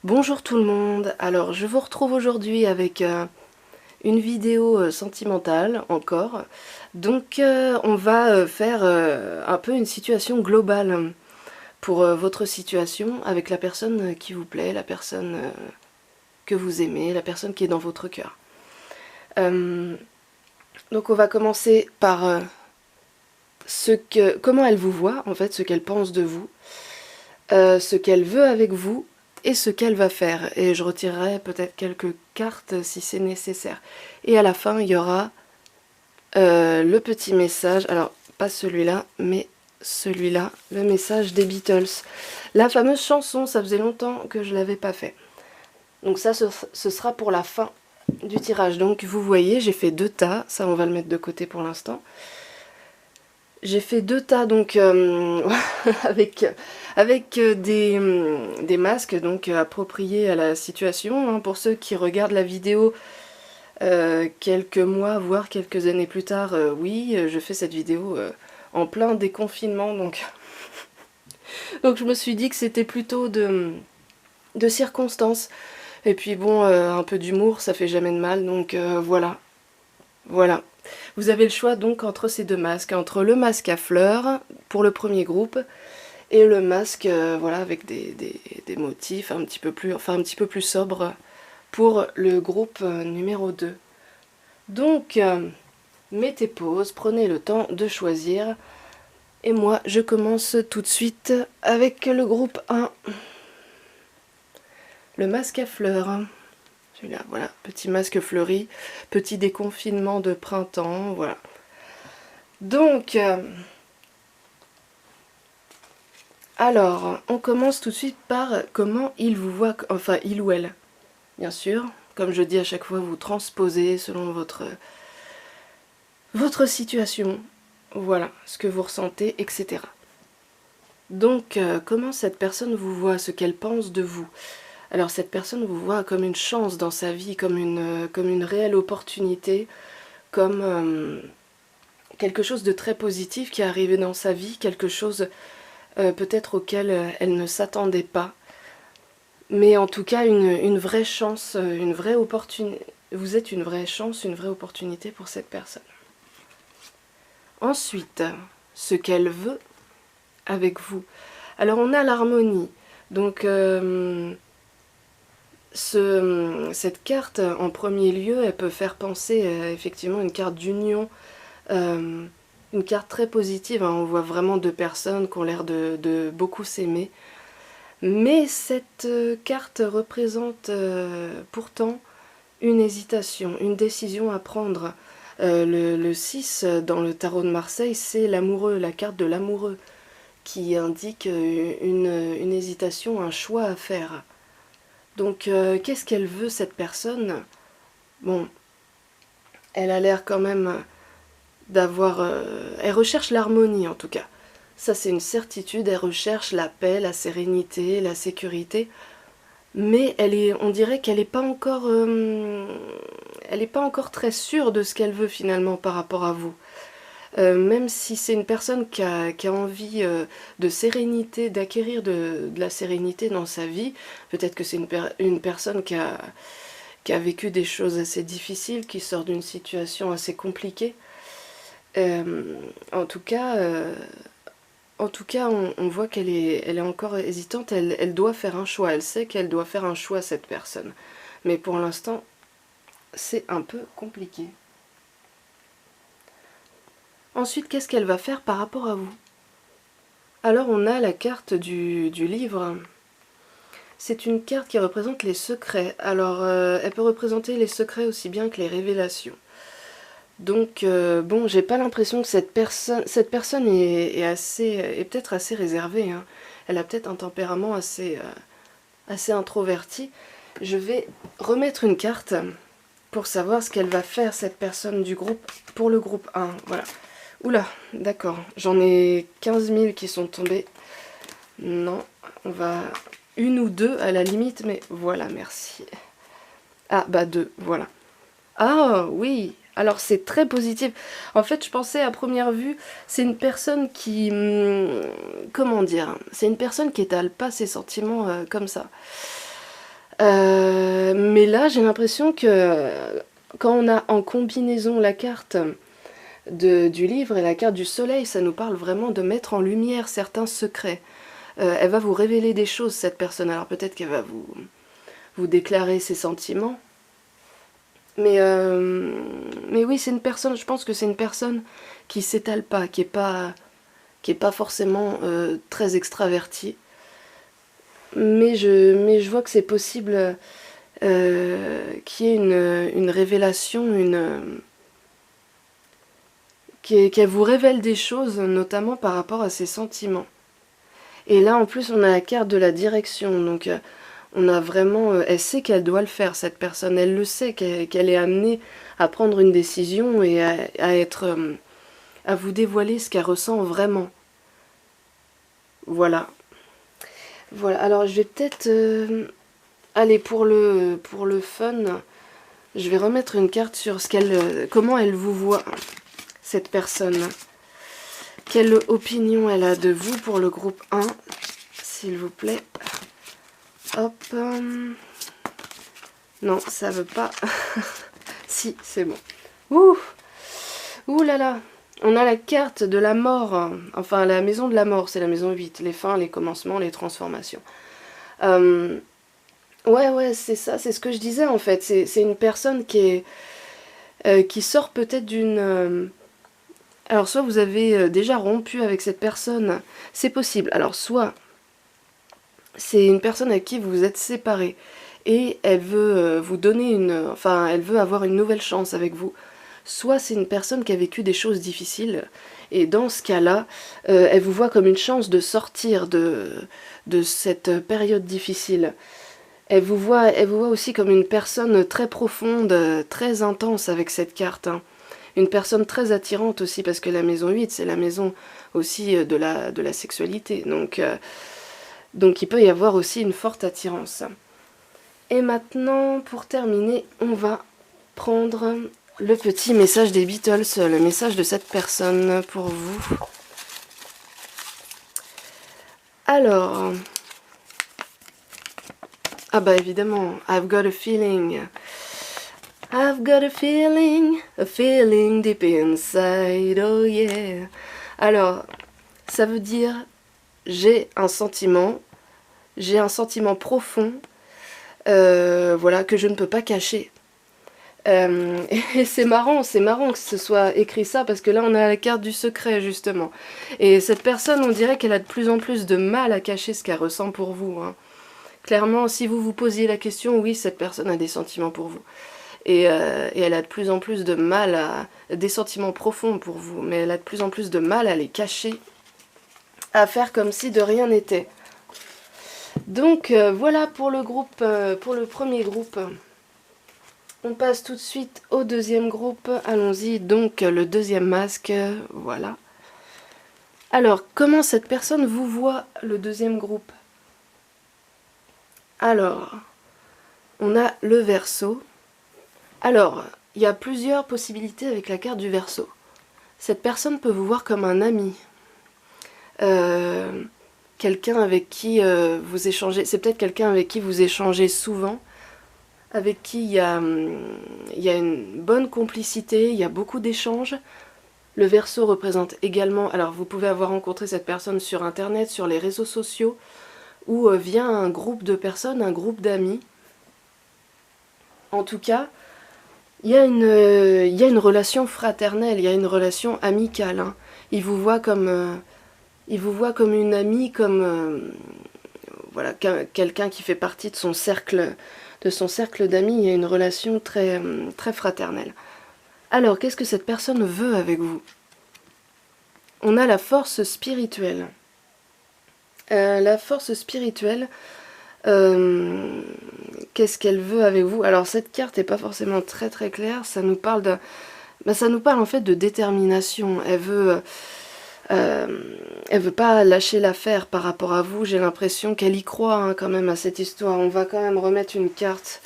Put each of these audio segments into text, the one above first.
Bonjour tout le monde, alors je vous retrouve aujourd'hui avec une vidéo sentimentale encore. Donc on va faire un peu une situation globale pour votre situation avec la personne qui vous plaît, la personne que vous aimez, la personne qui est dans votre cœur. Donc on va commencer par comment elle vous voit, en fait, ce qu'elle pense de vous, ce qu'elle veut avec vous et ce qu'elle va faire. Et je retirerai peut-être quelques cartes si c'est nécessaire. Et à la fin, il y aura le petit message, alors pas celui-là, mais celui-là, le message des Beatles. La fameuse chanson, ça faisait longtemps que je l'avais pas fait. Donc ça, ce sera pour la fin du tirage. Donc vous voyez, j'ai fait 2 tas, ça on va le mettre de côté pour l'instant. J'ai fait 2 tas donc avec des masques donc appropriés à la situation. Hein. Pour ceux qui regardent la vidéo quelques mois, voire quelques années plus tard, oui, je fais cette vidéo en plein déconfinement. Donc, donc je me suis dit que c'était plutôt de circonstances. Et puis bon, un peu d'humour, ça fait jamais de mal. Donc voilà. Voilà. Vous avez le choix donc entre ces 2 masques, entre le masque à fleurs pour le premier groupe et le masque voilà, avec des motifs un petit peu plus sobres pour le groupe numéro 2. Donc mettez pause, prenez le temps de choisir et moi je commence tout de suite avec le groupe 1. Le masque à fleurs. Celui-là, voilà, petit masque fleuri, petit déconfinement de printemps, voilà. Donc, alors, on commence tout de suite par comment il vous voit, enfin il ou elle, bien sûr. Comme je dis à chaque fois, vous transposez selon votre situation, voilà, ce que vous ressentez, etc. Donc, comment cette personne vous voit, ce qu'elle pense de vous. Alors cette personne vous voit comme une chance dans sa vie, comme une réelle opportunité, comme quelque chose de très positif qui est arrivé dans sa vie, quelque chose peut-être auquel elle ne s'attendait pas. Mais en tout cas une vraie chance, une vraie opportunité. Vous êtes une vraie chance, une vraie opportunité pour cette personne. Ensuite, ce qu'elle veut avec vous. Alors on a l'harmonie. Donc cette carte, en premier lieu, elle peut faire penser effectivement à une carte d'union, une carte très positive. Hein. On voit vraiment 2 personnes qui ont l'air de beaucoup s'aimer. Mais cette carte représente pourtant une hésitation, une décision à prendre. Le 6 dans le tarot de Marseille, c'est l'amoureux, la carte de l'amoureux, qui indique une hésitation, un choix à faire. Donc, qu'est-ce qu'elle veut, cette personne? Bon, elle a l'air quand même d'avoir... elle recherche l'harmonie, en tout cas. Ça, c'est une certitude. Elle recherche la paix, la sérénité, la sécurité. Mais on dirait qu'elle n'est pas encore... elle n'est pas encore très sûre de ce qu'elle veut, finalement, par rapport à vous. Même si c'est une personne qui a envie de sérénité, d'acquérir de la sérénité dans sa vie, peut-être que c'est une personne qui a vécu des choses assez difficiles, qui sort d'une situation assez compliquée. En tout cas, on voit qu'elle est encore hésitante, elle doit faire un choix, elle sait qu'elle doit faire un choix, cette personne. Mais pour l'instant, c'est un peu compliqué. Ensuite, qu'est-ce qu'elle va faire par rapport à vous? Alors on a la carte du livre. C'est une carte qui représente les secrets. Alors elle peut représenter les secrets aussi bien que les révélations. Donc bon, j'ai pas l'impression que cette personne est peut-être assez réservée. Hein. Elle a peut-être un tempérament assez introverti. Je vais remettre une carte pour savoir ce qu'elle va faire, cette personne du groupe, pour le groupe 1. Voilà. Oula, d'accord, j'en ai 15 000 qui sont tombés. Non, on va... Une ou 2 à la limite, mais voilà, merci. Ah, bah 2, voilà. Ah, oui, alors c'est très positif. En fait, je pensais à première vue, c'est une personne qui... comment dire? C'est une personne qui étale pas ses sentiments comme ça. Mais là, j'ai l'impression que quand on a en combinaison la carte du livre et la carte du soleil, ça nous parle vraiment de mettre en lumière certains secrets. Elle va vous révéler des choses, cette personne. Alors peut-être qu'elle va vous déclarer ses sentiments. Mais oui, c'est une personne, je pense que c'est une personne qui s'étale pas, qui est pas forcément très extravertie. Mais je vois que c'est possible qu'il y ait une révélation, qu'elle vous révèle des choses, notamment par rapport à ses sentiments. Et là, en plus, on a la carte de la direction, donc on a vraiment... elle sait qu'elle doit le faire, cette personne, elle le sait, qu'elle est amenée à prendre une décision et à être... à vous dévoiler ce qu'elle ressent vraiment. Voilà. Voilà, alors je vais peut-être... aller pour le fun, je vais remettre une carte sur comment elle vous voit, cette personne. Quelle opinion elle a de vous pour le groupe 1, s'il vous plaît. Hop. Non, ça veut pas. Si, c'est bon. Ouh. Ouh là là. On a la carte de la mort. Enfin, la maison de la mort, c'est la maison 8. Les fins, les commencements, les transformations. Ouais, c'est ça, c'est ce que je disais en fait. C'est une personne qui sort peut-être d'une... Alors, soit vous avez déjà rompu avec cette personne, c'est possible. Alors, soit c'est une personne avec qui vous vous êtes séparés et elle veut vous donner enfin, elle veut avoir une nouvelle chance avec vous. Soit c'est une personne qui a vécu des choses difficiles et dans ce cas-là, elle vous voit comme une chance de sortir de cette période difficile. Elle vous voit aussi comme une personne très profonde, très intense avec cette carte. Hein. Une personne très attirante aussi, parce que la maison 8, c'est la maison aussi de la sexualité. Donc il peut y avoir aussi une forte attirance. Et maintenant, pour terminer, on va prendre le petit message des Beatles, le message de cette personne pour vous. Alors... Ah bah évidemment, I've got a feeling. I've got a feeling deep inside, oh yeah. Alors, ça veut dire j'ai un sentiment profond, voilà, que je ne peux pas cacher. Et c'est marrant que ce soit écrit ça, parce que là on a la carte du secret justement. Et cette personne, on dirait qu'elle a de plus en plus de mal à cacher ce qu'elle ressent pour vous, hein. Clairement, si vous vous posiez la question, oui, cette personne a des sentiments pour vous. Et elle a de plus en plus de mal des sentiments profonds pour vous, mais elle a de plus en plus de mal à les cacher, à faire comme si de rien n'était. Donc voilà pour le groupe, pour le premier groupe. On passe tout de suite au deuxième groupe. Allons-y, donc le deuxième masque, voilà. Alors, comment cette personne vous voit, le deuxième groupe? Alors, on a le Verseau. Alors, il y a plusieurs possibilités avec la carte du Verseau. Cette personne peut vous voir comme un ami. Quelqu'un avec qui vous échangez... C'est peut-être quelqu'un avec qui vous échangez souvent, avec qui il y a une bonne complicité, il y a beaucoup d'échanges. Le Verseau représente également... Alors, vous pouvez avoir rencontré cette personne sur Internet, sur les réseaux sociaux, ou via un groupe de personnes, un groupe d'amis. En tout cas, il y a une relation fraternelle, il y a une relation amicale. Hein. Il vous voit comme une amie, comme voilà, quelqu'un qui fait partie de son cercle d'amis. Il y a une relation très, très fraternelle. Alors, qu'est-ce que cette personne veut avec vous? On a la force spirituelle. La force spirituelle, qu'est-ce qu'elle veut avec vous? Alors cette carte n'est pas forcément très très claire, ça nous parle ça nous parle en fait de détermination. Elle veut pas lâcher l'affaire par rapport à vous. J'ai l'impression qu'elle y croit hein, quand même à cette histoire. On va quand même remettre une carte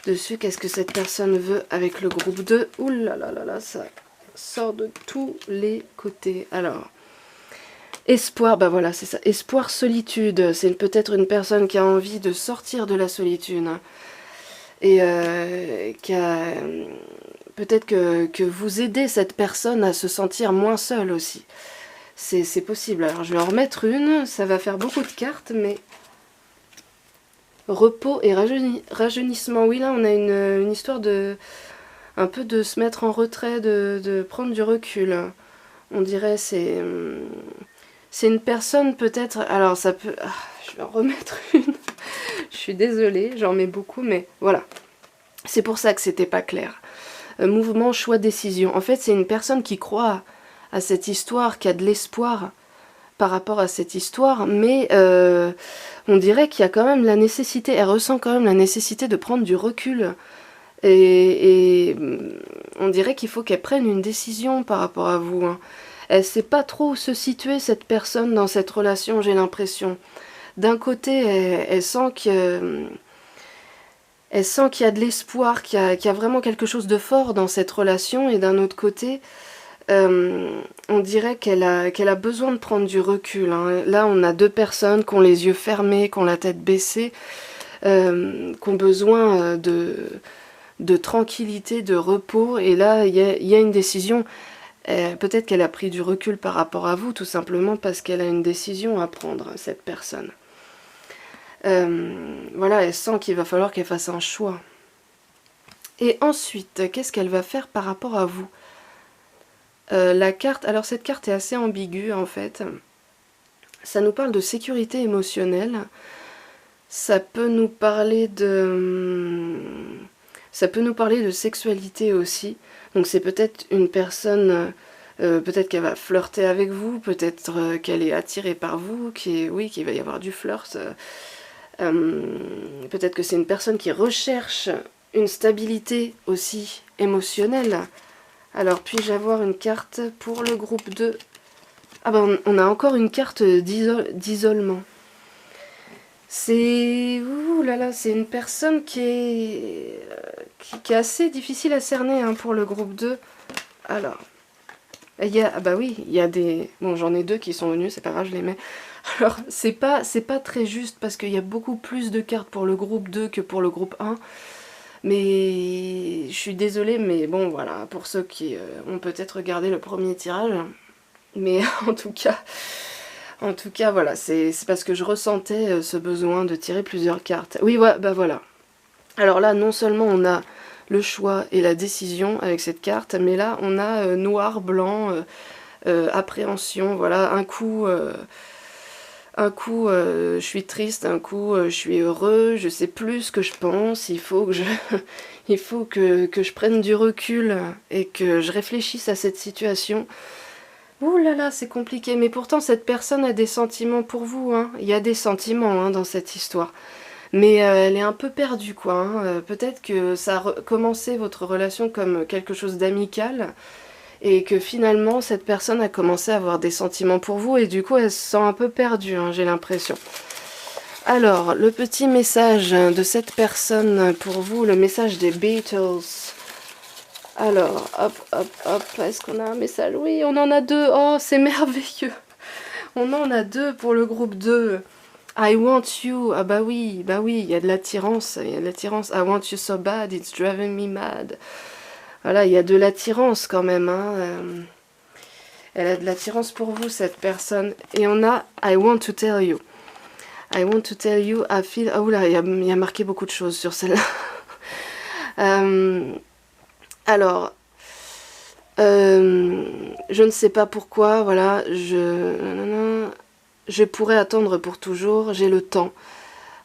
dessus. Qu'est-ce que cette personne veut avec le groupe 2? Ouh là là là là, ça sort de tous les côtés. Alors... Espoir, bah voilà, c'est ça. Espoir, solitude. C'est peut-être une personne qui a envie de sortir de la solitude. Et qui a... Peut-être que vous aidez cette personne à se sentir moins seule aussi. C'est possible. Alors je vais en remettre une. Ça va faire beaucoup de cartes, mais... Repos et rajeunissement. Oui, là, on a une histoire de... Un peu de se mettre en retrait, de prendre du recul. On dirait c'est une personne peut-être... Alors ça peut... Ah, je vais en remettre une. Je suis désolée, j'en mets beaucoup, mais voilà. C'est pour ça que c'était pas clair. Mouvement, choix, décision. En fait, c'est une personne qui croit à cette histoire, qui a de l'espoir par rapport à cette histoire, mais on dirait qu'il y a quand même la nécessité, elle ressent quand même la nécessité de prendre du recul. Et on dirait qu'il faut qu'elle prenne une décision par rapport à vous. Hein. Elle sait pas trop où se situer, cette personne, dans cette relation, j'ai l'impression. D'un côté, elle sent que... Elle sent qu'il y a de l'espoir, qu'il y a vraiment quelque chose de fort dans cette relation, et d'un autre côté, on dirait qu'elle a besoin de prendre du recul. Hein. Là, on a deux personnes qui ont les yeux fermés, qui ont la tête baissée, qui ont besoin de tranquillité, de repos, et là, il y a une décision. Peut-être qu'elle a pris du recul par rapport à vous, tout simplement parce qu'elle a une décision à prendre, cette personne. Voilà, elle sent qu'il va falloir qu'elle fasse un choix. Et ensuite, qu'est-ce qu'elle va faire par rapport à vous? La carte, alors cette carte est assez ambiguë en fait. Ça nous parle de sécurité émotionnelle. Ça peut nous parler de sexualité aussi. Donc c'est peut-être une personne, peut-être qu'elle va flirter avec vous, peut-être qu'elle est attirée par vous, oui, qu'il va y avoir du flirt. Peut-être que c'est une personne qui recherche une stabilité aussi émotionnelle. Alors, puis-je avoir une carte pour le groupe 2? Ah ben, on a encore une carte d'isolement. C'est... Ouh là là, c'est une personne qui est assez difficile à cerner hein, pour le groupe 2. Alors, ah bah oui, il y a des... Bon, j'en ai deux qui sont venus, c'est pas grave, je les mets. Alors, c'est pas très juste parce qu'il y a beaucoup plus de cartes pour le groupe 2 que pour le groupe 1. Mais je suis désolée, mais bon, voilà, pour ceux qui ont peut-être regardé le premier tirage. Mais en tout cas, voilà, c'est parce que je ressentais ce besoin de tirer plusieurs cartes. Oui, ouais, bah voilà. Alors là, non seulement on a le choix et la décision avec cette carte, mais là, on a noir, blanc, appréhension, voilà, un coup... je suis triste, un coup, je suis heureux, je sais plus ce que je pense, il faut que je prenne du recul et que je réfléchisse à cette situation. Ouh là là, c'est compliqué, mais pourtant cette personne a des sentiments pour vous, hein. Il y a des sentiments hein, dans cette histoire. Mais elle est un peu perdue, quoi. Hein. Peut-être que ça a commencé votre relation comme quelque chose d'amical, et que finalement cette personne a commencé à avoir des sentiments pour vous et du coup elle se sent un peu perdue, hein, j'ai l'impression. Alors, le petit message de cette personne pour vous, le message des Beatles. Alors, hop, hop, hop, est-ce qu'on a un message? Oui, on en a deux, oh c'est merveilleux. On en a deux pour le groupe 2. I want you, ah bah oui, il y a de l'attirance, I want you so bad, it's driving me mad. Voilà, il y a de l'attirance quand même. Hein. Elle a de l'attirance pour vous, cette personne. Et on a I want to tell you. I want to tell you, I feel... Oh là, il y a marqué beaucoup de choses sur celle-là. Alors, je ne sais pas pourquoi, voilà, je pourrais attendre pour toujours, j'ai le temps.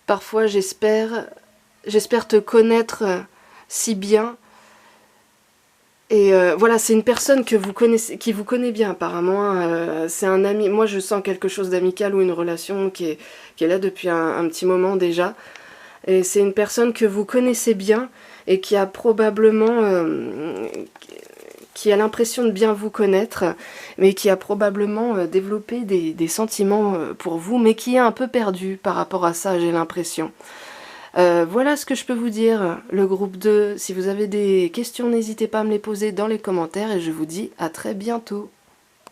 Parfois, j'espère te connaître si bien. Et voilà, c'est une personne que vous connaissez, qui vous connaît bien apparemment. C'est un ami. Moi, je sens quelque chose d'amical ou une relation qui est là depuis un petit moment déjà. Et c'est une personne que vous connaissez bien et qui a probablement, qui a l'impression de bien vous connaître, mais qui a probablement développé des sentiments pour vous, mais qui est un peu perdu par rapport à ça, j'ai l'impression. Voilà ce que je peux vous dire, le groupe 2. Si vous avez des questions, n'hésitez pas à me les poser dans les commentaires et je vous dis à très bientôt.